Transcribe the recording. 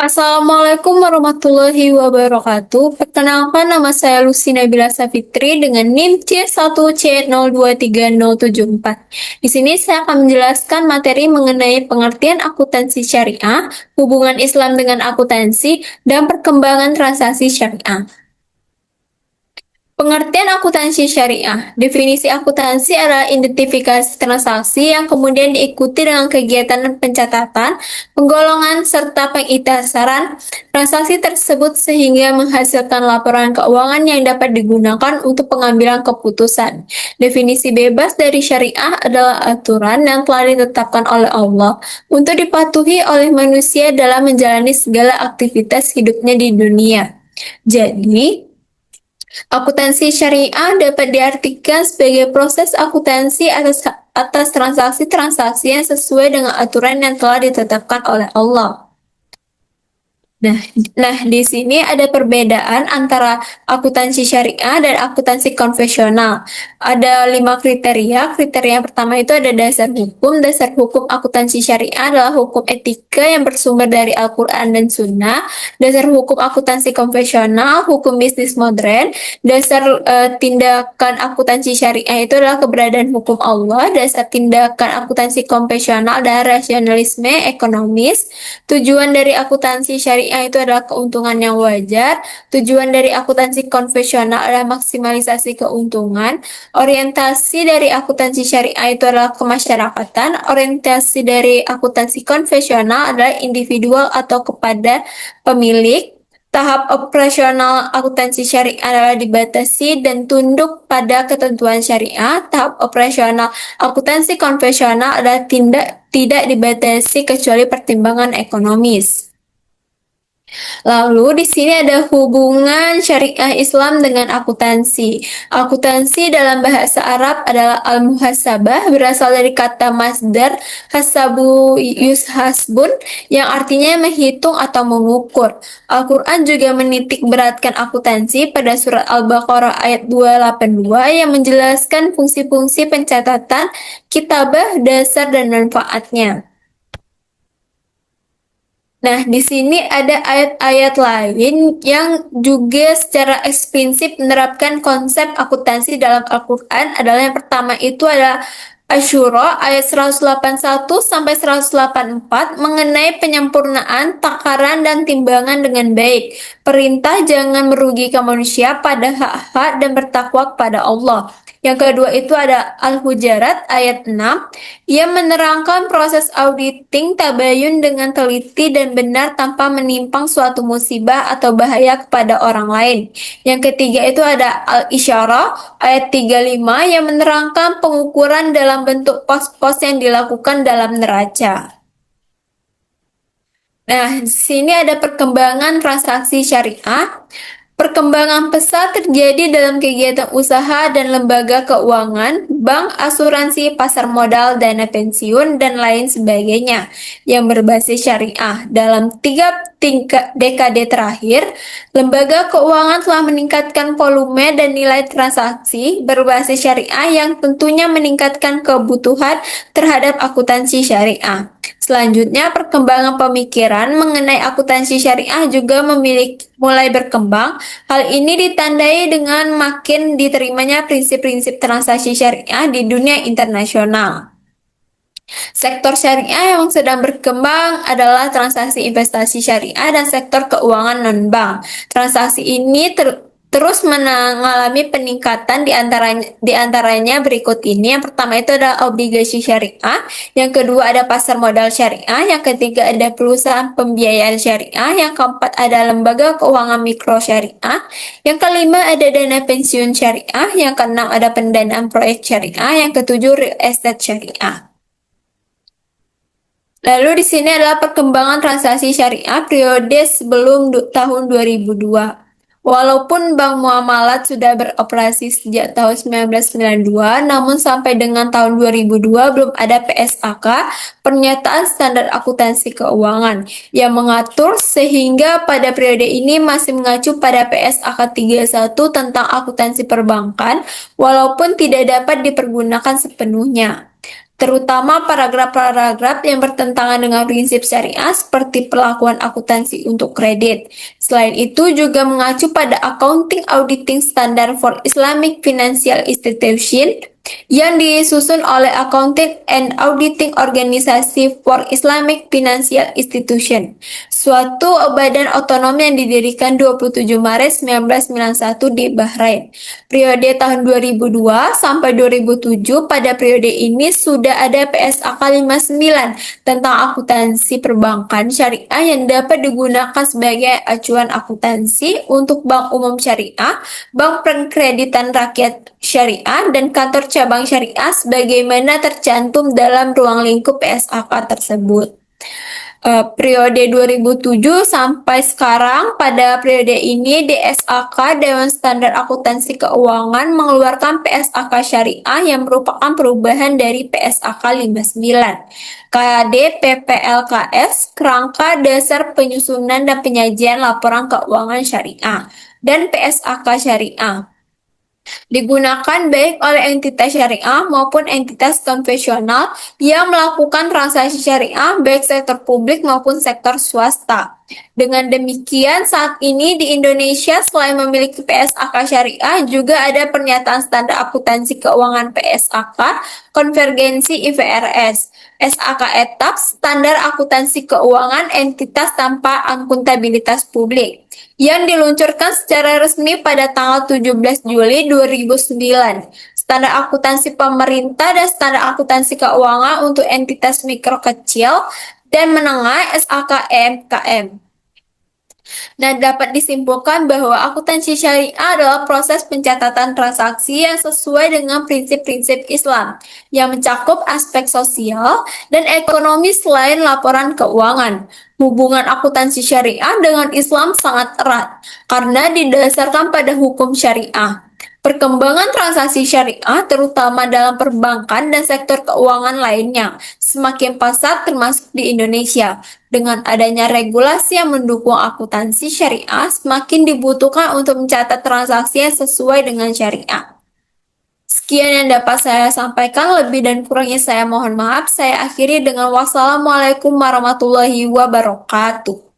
Assalamualaikum warahmatullahi wabarakatuh. Perkenalkan, nama saya Lucy Nabila Safitri dengan NIM C1C023074. Di sini saya akan menjelaskan materi mengenai pengertian akuntansi syariah, hubungan Islam dengan akuntansi, dan perkembangan transaksi syariah. Pengertian akuntansi syariah. Definisi akuntansi adalah identifikasi transaksi yang kemudian diikuti dengan kegiatan pencatatan, penggolongan, serta pengitasaran transaksi tersebut sehingga menghasilkan laporan keuangan yang dapat digunakan untuk pengambilan keputusan. Definisi bebas dari syariah adalah aturan yang telah ditetapkan oleh Allah untuk dipatuhi oleh manusia dalam menjalani segala aktivitas hidupnya di dunia. Jadi, akuntansi syariah dapat diartikan sebagai proses akuntansi atas transaksi-transaksi yang sesuai dengan aturan yang telah ditetapkan oleh Allah. Nah, di sini ada perbedaan antara akuntansi syariah dan akuntansi konvensional. Ada 5 kriteria. Kriteria yang pertama itu ada dasar hukum. Dasar hukum akuntansi syariah adalah hukum etika yang bersumber dari Al-Quran dan Sunnah. Dasar hukum akuntansi konvensional, hukum bisnis modern. Dasar tindakan akuntansi syariah itu adalah keberadaan hukum Allah. Dasar tindakan akuntansi konvensional dan rasionalisme ekonomis. Tujuan dari akuntansi syariah itu adalah keuntungan yang wajar. Tujuan dari akuntansi konvensional adalah maksimalisasi keuntungan. Orientasi dari akuntansi syariah itu adalah kemasyarakatan. Orientasi dari akuntansi konvensional adalah individual atau kepada pemilik. Tahap operasional akuntansi syariah adalah dibatasi dan tunduk pada ketentuan syariah. Tahap operasional akuntansi konvensional adalah tidak dibatasi kecuali pertimbangan ekonomis. Lalu di sini ada hubungan syariah Islam dengan akuntansi. Akuntansi dalam bahasa Arab adalah al-muhasabah, berasal dari kata masdar hasabu yushasbun yang artinya menghitung atau mengukur. Al-Quran juga menitik beratkan akuntansi pada surat Al-Baqarah ayat 282 yang menjelaskan fungsi-fungsi pencatatan, kitabah, dasar, dan manfaatnya. Nah, di sini ada ayat-ayat lain yang juga secara eksplisit menerapkan konsep akuntansi dalam Al-Quran. Adalah yang pertama itu adalah Asyura ayat 181 sampai 184 mengenai penyempurnaan takaran dan timbangan dengan baik. Perintah jangan merugikan manusia pada hak-hak dan bertakwa kepada Allah. Yang kedua itu ada Al-Hujarat ayat 6 yang menerangkan proses auditing tabayun dengan teliti dan benar tanpa menimpang suatu musibah atau bahaya kepada orang lain. Yang ketiga itu ada Al-Isyarah ayat 35 yang menerangkan pengukuran dalam bentuk pos-pos yang dilakukan dalam neraca. Nah, di sini ada perkembangan transaksi syariah. Perkembangan pesat terjadi dalam kegiatan usaha dan lembaga keuangan, bank, asuransi, pasar modal, dana pensiun, dan lain sebagainya yang berbasis syariah. Dalam 3 dekade terakhir, lembaga keuangan telah meningkatkan volume dan nilai transaksi berbasis syariah yang tentunya meningkatkan kebutuhan terhadap akuntansi syariah. Selanjutnya, perkembangan pemikiran mengenai akuntansi syariah juga mulai berkembang. Hal ini ditandai dengan makin diterimanya prinsip-prinsip transaksi syariah di dunia internasional. Sektor syariah yang sedang berkembang adalah transaksi investasi syariah dan sektor keuangan non-bank. Transaksi ini terus mengalami peningkatan di antaranya berikut ini. Yang pertama itu ada obligasi syariah, yang kedua ada pasar modal syariah, yang ketiga ada perusahaan pembiayaan syariah, yang keempat ada lembaga keuangan mikro syariah, yang kelima ada dana pensiun syariah, yang keenam ada pendanaan proyek syariah, yang ketujuh real estate syariah. Lalu di sini adalah perkembangan transaksi syariah periode sebelum tahun 2002. Walaupun Bank Muamalat sudah beroperasi sejak tahun 1992, namun sampai dengan tahun 2002 belum ada PSAK, pernyataan standar akuntansi keuangan, yang mengatur sehingga pada periode ini masih mengacu pada PSAK 31 tentang akuntansi perbankan, walaupun tidak dapat dipergunakan sepenuhnya. terutama paragraf-paragraf yang bertentangan dengan prinsip syariah seperti perlakuan akuntansi untuk kredit. Selain itu juga mengacu pada Accounting Auditing Standard for Islamic Financial Institution yang disusun oleh Accounting and Auditing Organisasi for Islamic Financial Institution, suatu badan otonom yang didirikan 27 Maret 1991 di Bahrain. Periode tahun 2002 sampai 2007, pada periode ini sudah ada PSAK 59 tentang akuntansi perbankan syariah yang dapat digunakan sebagai acuan akuntansi untuk Bank Umum Syariah, Bank Perkreditan Rakyat Syariah, dan kantor cabang syariah sebagaimana tercantum dalam ruang lingkup PSAK tersebut. Periode 2007 sampai sekarang, pada periode ini DSAK Dewan Standar Akuntansi Keuangan mengeluarkan PSAK Syariah yang merupakan perubahan dari PSAK 59. KD PPLKS Kerangka Dasar Penyusunan dan Penyajian Laporan Keuangan Syariah dan PSAK Syariah digunakan baik oleh entitas syariah maupun entitas konvensional yang melakukan transaksi syariah baik sektor publik maupun sektor swasta. Dengan demikian, saat ini di Indonesia selain memiliki PSAK syariah, juga ada pernyataan standar akuntansi keuangan PSAK, konvergensi IFRS, SAK etap, standar akuntansi keuangan entitas tanpa akuntabilitas publik, yang diluncurkan secara resmi pada tanggal 17 Juli 2009. Standar akuntansi pemerintah dan standar akuntansi keuangan untuk entitas mikro kecil dan menengah SAKMKM. Nah, dapat disimpulkan bahwa akuntansi syariah adalah proses pencatatan transaksi yang sesuai dengan prinsip-prinsip Islam, yang mencakup aspek sosial dan ekonomi selain laporan keuangan. Hubungan akuntansi syariah dengan Islam sangat erat, karena didasarkan pada hukum syariah. Perkembangan transaksi syariah, terutama dalam perbankan dan sektor keuangan lainnya, semakin pesat termasuk di Indonesia. Dengan adanya regulasi yang mendukung akuntansi syariah, semakin dibutuhkan untuk mencatat transaksi yang sesuai dengan syariah. Sekian yang dapat saya sampaikan, lebih dan kurangnya saya mohon maaf. Saya akhiri dengan wassalamualaikum warahmatullahi wabarakatuh.